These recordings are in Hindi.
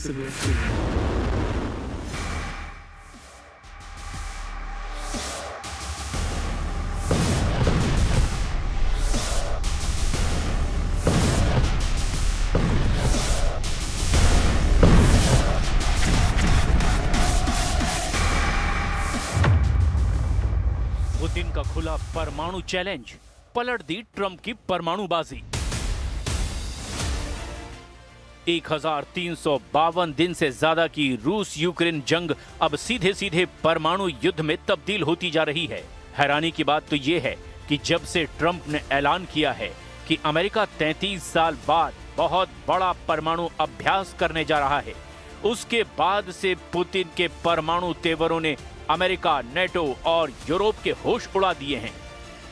согласились. पुतिन का खुला परमाणु चैलेंज, पलट दी ट्रंप की परमाणुबाजी। 1352 दिन से ज्यादा की रूस यूक्रेन जंग अब सीधे सीधे परमाणु युद्ध में तब्दील होती जा रही है। हैरानी की बात तो यह है कि जब से ट्रंप ने ऐलान किया है कि अमेरिका 33 साल बाद बहुत बड़ा परमाणु अभ्यास करने जा रहा है, उसके बाद से पुतिन के परमाणु तेवरों ने अमेरिका, नेटो और यूरोप के होश उड़ा दिए हैं।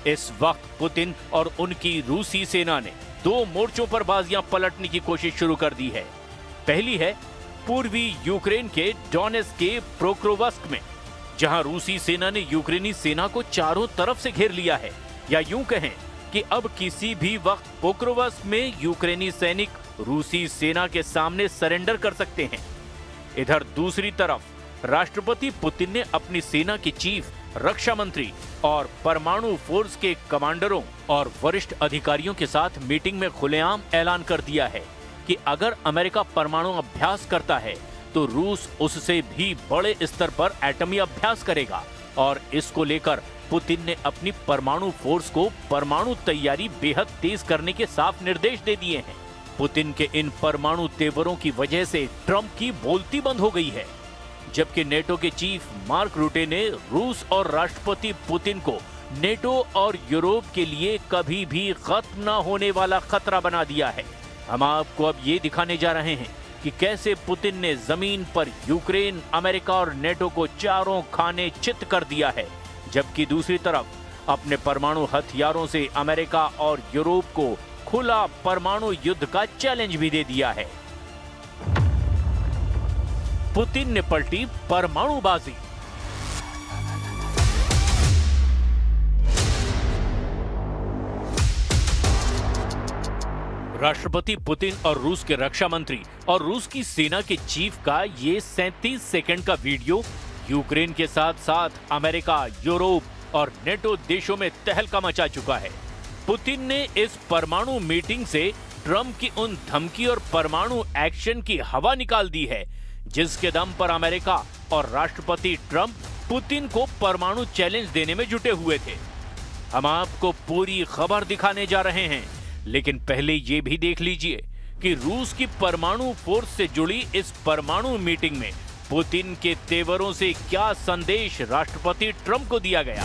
इस वक्त पुतिन और उनकी रूसी सेना ने दो मोर्चों पर बाजियां पलटने की कोशिश शुरू कर दी है। पहली है पूर्वी यूक्रेन के डोनेट्स्क के पोक्रोवस्क में, जहां रूसी सेना ने यूक्रेनी सेना को चारों तरफ से घेर लिया है, या यूं कहें कि अब किसी भी वक्त पोक्रोवस्क में यूक्रेनी सैनिक रूसी सेना के सामने सरेंडर कर सकते हैं। इधर दूसरी तरफ राष्ट्रपति पुतिन ने अपनी सेना के चीफ, रक्षा मंत्री और परमाणु फोर्स के कमांडरों और वरिष्ठ अधिकारियों के साथ मीटिंग में खुलेआम ऐलान कर दिया है कि अगर अमेरिका परमाणु अभ्यास करता है तो रूस उससे भी बड़े स्तर पर एटमी अभ्यास करेगा, और इसको लेकर पुतिन ने अपनी परमाणु फोर्स को परमाणु तैयारी बेहद तेज करने के साफ निर्देश दे दिए हैं। पुतिन के इन परमाणु तेवरों की वजह से ट्रंप की बोलती बंद हो गई है, जबकि नेटो के चीफ मार्क रूटे ने रूस और राष्ट्रपति पुतिन को नेटो और यूरोप के लिए कभी भी खत्म न होने वाला खतरा बना दिया है। हम आपको अब ये दिखाने जा रहे हैं कि कैसे पुतिन ने जमीन पर यूक्रेन, अमेरिका और नेटो को चारों खाने चित कर दिया है, जबकि दूसरी तरफ अपने परमाणु हथियारों से अमेरिका और यूरोप को खुला परमाणु युद्ध का चैलेंज भी दे दिया है। पुतिन ने पलटी परमाणुबाजी। राष्ट्रपति पुतिन और रूस के रक्षा मंत्री और रूस की सेना के चीफ का ये 37 सेकंड का वीडियो यूक्रेन के साथ साथ अमेरिका, यूरोप और नेटो देशों में तहलका मचा चुका है। पुतिन ने इस परमाणु मीटिंग से ट्रंप की उन धमकी और परमाणु एक्शन की हवा निकाल दी है, जिसके दम पर अमेरिका और राष्ट्रपति ट्रंप पुतिन को परमाणु चैलेंज देने में जुटे हुए थे। हम आपको पूरी खबर दिखाने जा रहे हैं, लेकिन पहले ये भी देख लीजिए कि रूस की परमाणु फोर्स से जुड़ी इस परमाणु मीटिंग में पुतिन के तेवरों से क्या संदेश राष्ट्रपति ट्रंप को दिया गया।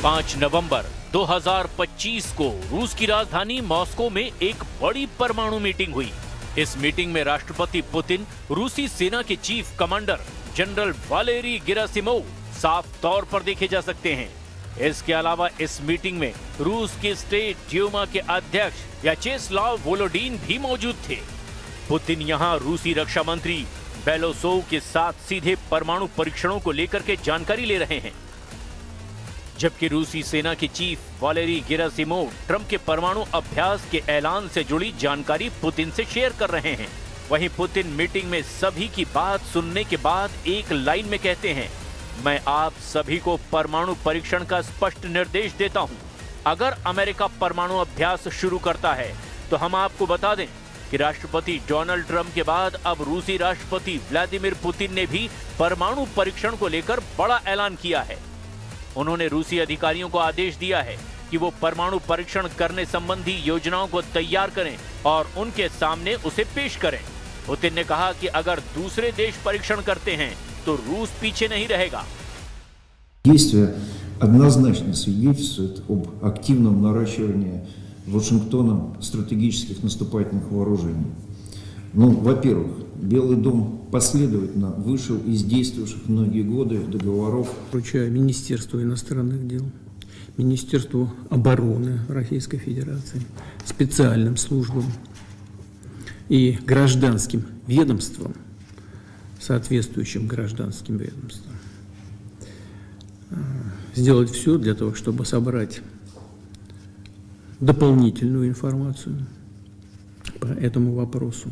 5 नवंबर 2025 को रूस की राजधानी मॉस्को में एक बड़ी परमाणु मीटिंग हुई। इस मीटिंग में राष्ट्रपति पुतिन, रूसी सेना के chief commander general Valery Gerasimov साफ तौर पर देखे जा सकते हैं। इसके अलावा इस मीटिंग में रूस के स्टेट ड्यूमा के अध्यक्ष व्याचेस्लाव वोलोडिन भी मौजूद थे। पुतिन यहां रूसी रक्षा मंत्री बेलोसोव के साथ सीधे परमाणु परीक्षणों को लेकर के जानकारी ले रहे हैं, जबकि रूसी सेना के चीफ वालेरी गेरासिमोव ट्रंप के परमाणु अभ्यास के ऐलान से जुड़ी जानकारी पुतिन से शेयर कर रहे हैं। वहीं पुतिन मीटिंग में सभी की बात सुनने के बाद एक लाइन में कहते हैं, मैं आप सभी को परमाणु परीक्षण का स्पष्ट निर्देश देता हूं। अगर अमेरिका परमाणु अभ्यास शुरू करता है तो हम आपको बता दें कि राष्ट्रपति डोनाल्ड ट्रंप के बाद अब रूसी राष्ट्रपति व्लादिमीर पुतिन ने भी परमाणु परीक्षण को लेकर बड़ा ऐलान किया है। उन्होंने रूसी अधिकारियों को आदेश दिया है कि वो परमाणु परीक्षण करने संबंधी योजनाओं को तैयार करें और उनके सामने उसे पेश करें। पुतिन ने कहा कि अगर दूसरे देश परीक्षण करते हैं तो रूस पीछे नहीं रहेगा। Действия однозначно свидетельствуют об активном наращивании Вашингтоном стратегических наступательных вооружений. Ну, во-первых, Белый дом последовательно вышел из действовавших многие годы договоров. Поручаю Министерству иностранных дел, Министерству обороны Российской Федерации, специальным службам и гражданским ведомствам, соответствующим гражданским ведомствам, сделать все для того, чтобы собрать дополнительную информацию по этому вопросу,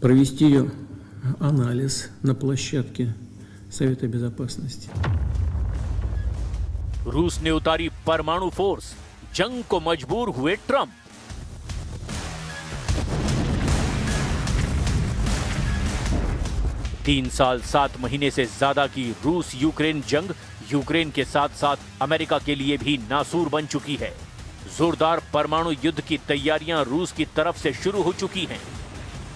провести ее анализ на площадке Совета Безопасности. रूस ने उतारी परमाणु फोर्स, जंग को मजबूर हुए ट्रंप। तीन साल 7 महीने से ज्यादा की रूस यूक्रेन जंग यूक्रेन के साथ साथ अमेरिका के लिए भी नासूर बन चुकी है। जोरदार परमाणु युद्ध की तैयारियां रूस की तरफ से शुरू हो चुकी हैं।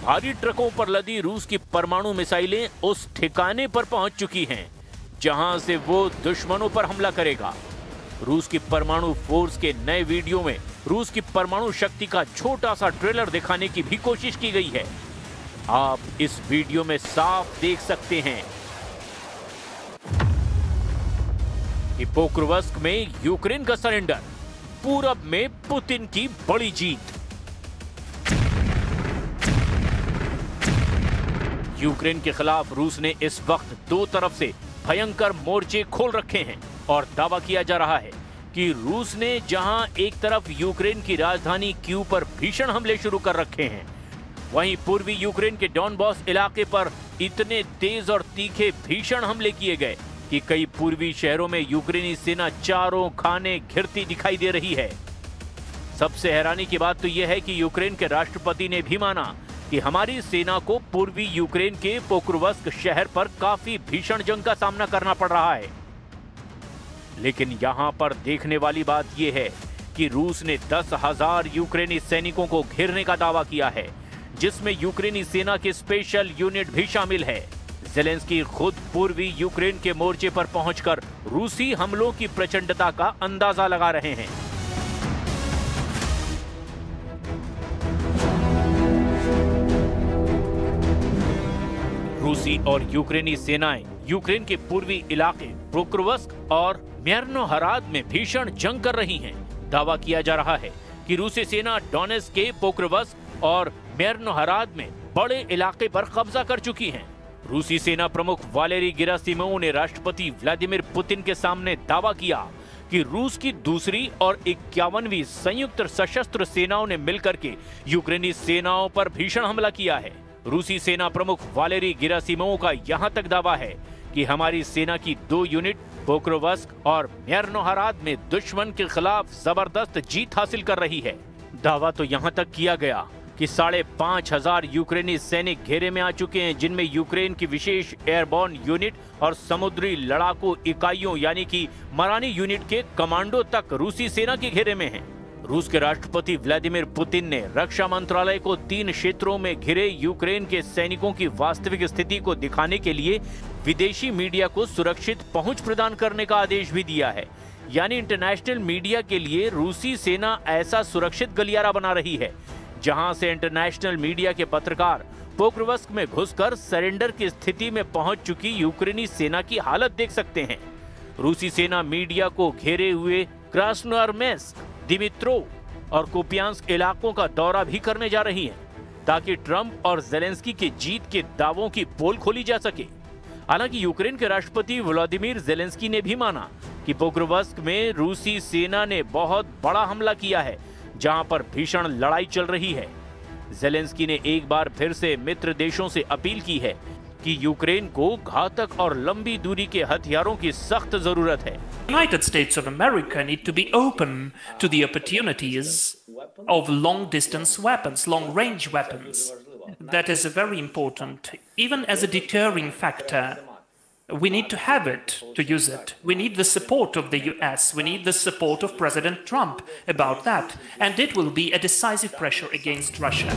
भारी ट्रकों पर लदी रूस की परमाणु मिसाइलें उस ठिकाने पर पहुंच चुकी हैं जहां से वो दुश्मनों पर हमला करेगा। रूस की परमाणु फोर्स के नए वीडियो में रूस की परमाणु शक्ति का छोटा सा ट्रेलर दिखाने की भी कोशिश की गई है। आप इस वीडियो में साफ देख सकते हैं कि पोक्रोवस्क में यूक्रेन का सरेंडर, पूरब में पुतिन की बड़ी जीत। यूक्रेन के खिलाफ रूस ने इस वक्त दो तरफ से भयंकर मोर्चे खोल रखे हैं और दावा किया जा रहा है कि रूस ने जहां एक तरफ यूक्रेन की राजधानी कीव पर भीषण हमले शुरू कर रखे हैं, वहीं पूर्वी यूक्रेन के डॉनबॉस इलाके पर इतने तेज और तीखे भीषण हमले किए गए कि कई पूर्वी शहरों में यूक्रेनी सेना चारों खाने घिरती दिखाई दे रही है। सबसे हैरानी की बात तो यह है कि यूक्रेन के राष्ट्रपति ने भी माना कि हमारी सेना को पूर्वी यूक्रेन के पोक्रोवस्क शहर पर काफी भीषण जंग का सामना करना पड़ रहा है। लेकिन यहां पर देखने वाली बात यह है कि रूस ने 10,000 यूक्रेनी सैनिकों को घेरने का दावा किया है, जिसमें यूक्रेनी सेना की स्पेशल यूनिट भी शामिल है। ज़ेलेंस्की खुद पूर्वी यूक्रेन के मोर्चे पर पहुंचकर रूसी हमलों की प्रचंडता का अंदाजा लगा रहे हैं। रूसी और यूक्रेनी सेनाएं यूक्रेन के पूर्वी इलाके पोक्रोवस्क और म्यार्नोहराद में भीषण जंग कर रही हैं। दावा किया जा रहा है कि रूसी सेना डोनेट्स्क के पोक्रोवस्क और म्यार्नोहराद में बड़े इलाके पर कब्जा कर चुकी है। रूसी सेना प्रमुख वालेरी गेरासिमोव ने राष्ट्रपति व्लादिमीर पुतिन के सामने दावा किया कि रूस की दूसरी और 51वीं संयुक्त सशस्त्र सेनाओं ने मिलकर के यूक्रेनी सेनाओं पर भीषण हमला किया है। रूसी सेना प्रमुख वालेरी गेरासिमोव का यहां तक दावा है कि हमारी सेना की 2 यूनिट पोक्रोवस्क और म्यार्नोहराद में दुश्मन के खिलाफ जबरदस्त जीत हासिल कर रही है। दावा तो यहां तक किया गया कि 5,500 यूक्रेनी सैनिक घेरे में आ चुके हैं, जिनमें यूक्रेन की विशेष एयरबॉर्न यूनिट और समुद्री लड़ाकू इकाइयों यानी कि मरानी यूनिट के कमांडो तक रूसी सेना के घेरे में हैं। रूस के राष्ट्रपति व्लादिमीर पुतिन ने रक्षा मंत्रालय को 3 क्षेत्रों में घिरे यूक्रेन के सैनिकों की वास्तविक स्थिति को दिखाने के लिए विदेशी मीडिया को सुरक्षित पहुंच प्रदान करने का आदेश भी दिया है। यानी इंटरनेशनल मीडिया के लिए रूसी सेना ऐसा सुरक्षित गलियारा बना रही है जहां से इंटरनेशनल मीडिया के पत्रकार पोक्रोवस्क में घुसकर सरेंडर की स्थिति में पहुंच चुकी यूक्रेनी सेना की हालत देख सकते हैं। रूसी सेना मीडिया को घेरे हुए क्रास्नोयार्स्क, दिमित्रोव और कुपियांस्क इलाकों का दौरा भी करने जा रही है ताकि ट्रंप और ज़ेलेंस्की के जीत के दावों की पोल खोली जा सके। हालांकि यूक्रेन के राष्ट्रपति व्लादिमीर ज़ेलेंस्की ने भी माना कि पोक्रोवस्क में रूसी सेना ने बहुत बड़ा हमला किया है, जहां पर भीषण लड़ाई चल रही है। ज़ेलेंस्की ने एक बार फिर से मित्र देशों से अपील की है कि यूक्रेन को घातक और लंबी दूरी के हथियारों की सख्त जरूरत है। United States of America need to be open to the opportunities of long-distance weapons, long-range weapons. That is very important, even as a deterring factor. We need to have it to use it. We need the support of the US. We need the support of President Trump about that. And it will be a decisive pressure against Russia.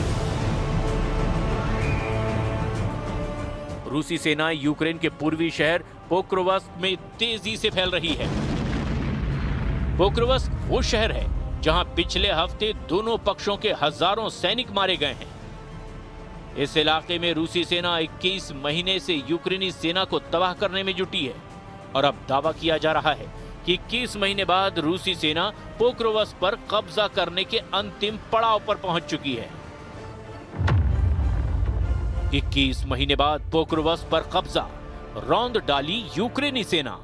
रूसी सेनाएं यूक्रेन के पूर्वी शहर पोक्रोवस्क में तेजी से फैल रही है। पोक्रोवस्क वो शहर है जहां पिछले हफ्ते दोनों पक्षों के हजारों सैनिक मारे गए हैं। इस इलाके में रूसी सेना 21 महीने से यूक्रेनी सेना को तबाह करने में जुटी है और अब दावा किया जा रहा है कि 21 महीने बाद रूसी सेना पोक्रोवस्क पर कब्जा करने के अंतिम पड़ाव पर पहुंच चुकी है। 21 महीने बाद पोक्रोवस्क पर कब्जा, रौंद डाली यूक्रेनी सेना।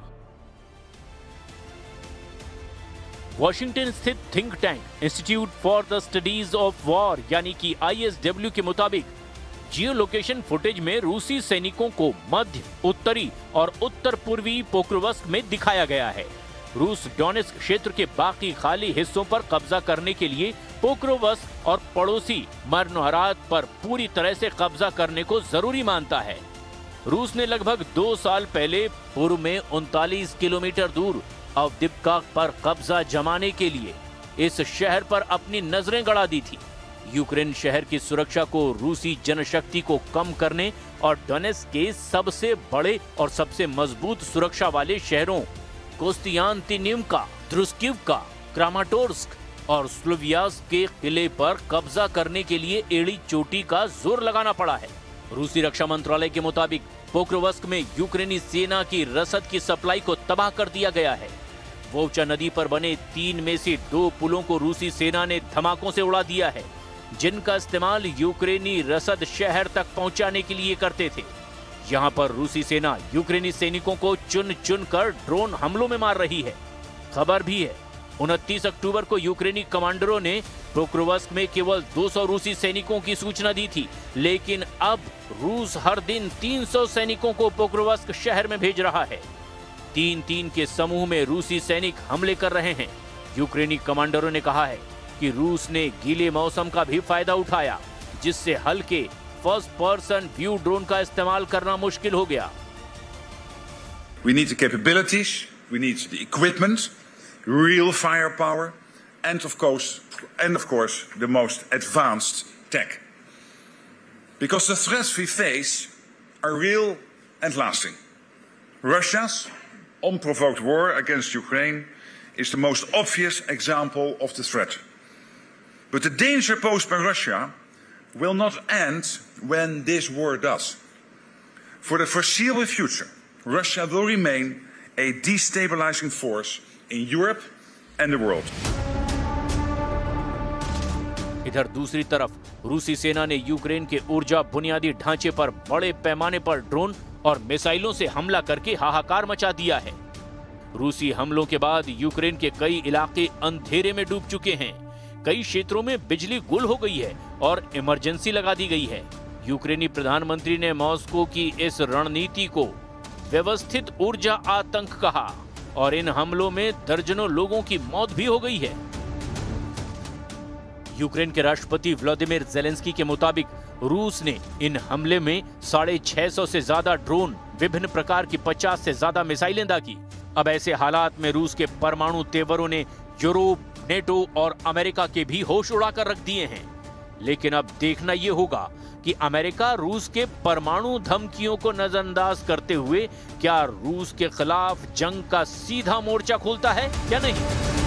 वॉशिंगटन स्थित think tank institute for the studies of war यानी कि ISW के मुताबिक जियो लोकेशन फुटेज में रूसी सैनिकों को मध्य, उत्तरी और उत्तर पूर्वी पोक्रोवस्क में दिखाया गया है। रूस डोनेस्क क्षेत्र के बाकी खाली हिस्सों पर कब्जा करने के लिए पोक्रोवस्क और पड़ोसी मरनोहरात पर पूरी तरह से कब्जा करने को जरूरी मानता है। रूस ने लगभग 2 साल पहले पूर्व में 39 किलोमीटर दूर अवदिप्का पर कब्जा जमाने के लिए इस शहर पर अपनी नजरें गड़ा दी थी। यूक्रेन शहर की सुरक्षा को रूसी जनशक्ति को कम करने और डोनेस्क के सबसे बड़े और सबसे मजबूत सुरक्षा वाले शहरों कोस्तियांतिनिवका, द्रुस्किवका, क्रामाटोर्स्क और स्लोवियास्क के किले पर कब्जा करने के लिए एड़ी चोटी का जोर लगाना पड़ा है। रूसी रक्षा मंत्रालय के मुताबिक पोक्रोवस्क में यूक्रेनी सेना की रसद की सप्लाई को तबाह कर दिया गया है। वोवचा नदी पर बने 3 में से 2 पुलों को रूसी सेना ने धमाकों से उड़ा दिया है, जिनका इस्तेमाल यूक्रेनी रसद शहर तक पहुंचाने के लिए करते थे। यहां पर रूसी सेना यूक्रेनी सैनिकों को चुन चुन कर ड्रोन हमलों में मार रही है। खबर भी है 29 अक्टूबर को यूक्रेनी कमांडरों ने पोक्रोवस्क में केवल 200 रूसी सैनिकों की सूचना दी थी, लेकिन अब रूस हर दिन 300 सैनिकों को पोक्रोवस्क शहर में भेज रहा है। 3-3 के समूह में रूसी सैनिक हमले कर रहे हैं। यूक्रेनी कमांडरों ने कहा है कि रूस ने गीले मौसम का भी फायदा उठाया, जिससे हल्के फर्स्ट पर्सन व्यू ड्रोन का इस्तेमाल करना मुश्किल हो गया। We need the capabilities, we need the equipment, real firepower, and of course, the most advanced tech. Because the threats we face are real and lasting. Russia's unprovoked war against Ukraine is the most obvious example of the threat. But the danger posed by Russia will not end when this war does. For the foreseeable future, Russia will remain a destabilizing force in Europe and the world. इधर दूसरी तरफ रूसी सेना ने यूक्रेन के ऊर्जा बुनियादी ढांचे पर बड़े पैमाने पर ड्रोन और मिसाइलों से हमला करके हाहाकार मचा दिया है। रूसी हमलों के बाद यूक्रेन के कई इलाके अंधेरे में डूब चुके हैं। कई क्षेत्रों में बिजली गुल हो गई है और इमरजेंसी लगा दी गई है। यूक्रेनी प्रधानमंत्री ने मॉस्को की इस रणनीति को व्यवस्थित ऊर्जा आतंक कहा और इन हमलों में दर्जनों लोगों की मौत भी हो गई है। यूक्रेन के राष्ट्रपति व्लादिमीर ज़ेलेंस्की के मुताबिक रूस ने इन हमले में 650 से ज्यादा ड्रोन, विभिन्न प्रकार की 50 से ज्यादा मिसाइलें दागी। अब ऐसे हालात में रूस के परमाणु तेवरों ने यूरोप, नेटो और अमेरिका के भी होश उड़ाकर रख दिए हैं। लेकिन अब देखना यह होगा कि अमेरिका रूस के परमाणु धमकियों को नजरअंदाज करते हुए क्या रूस के खिलाफ जंग का सीधा मोर्चा खोलता है या नहीं।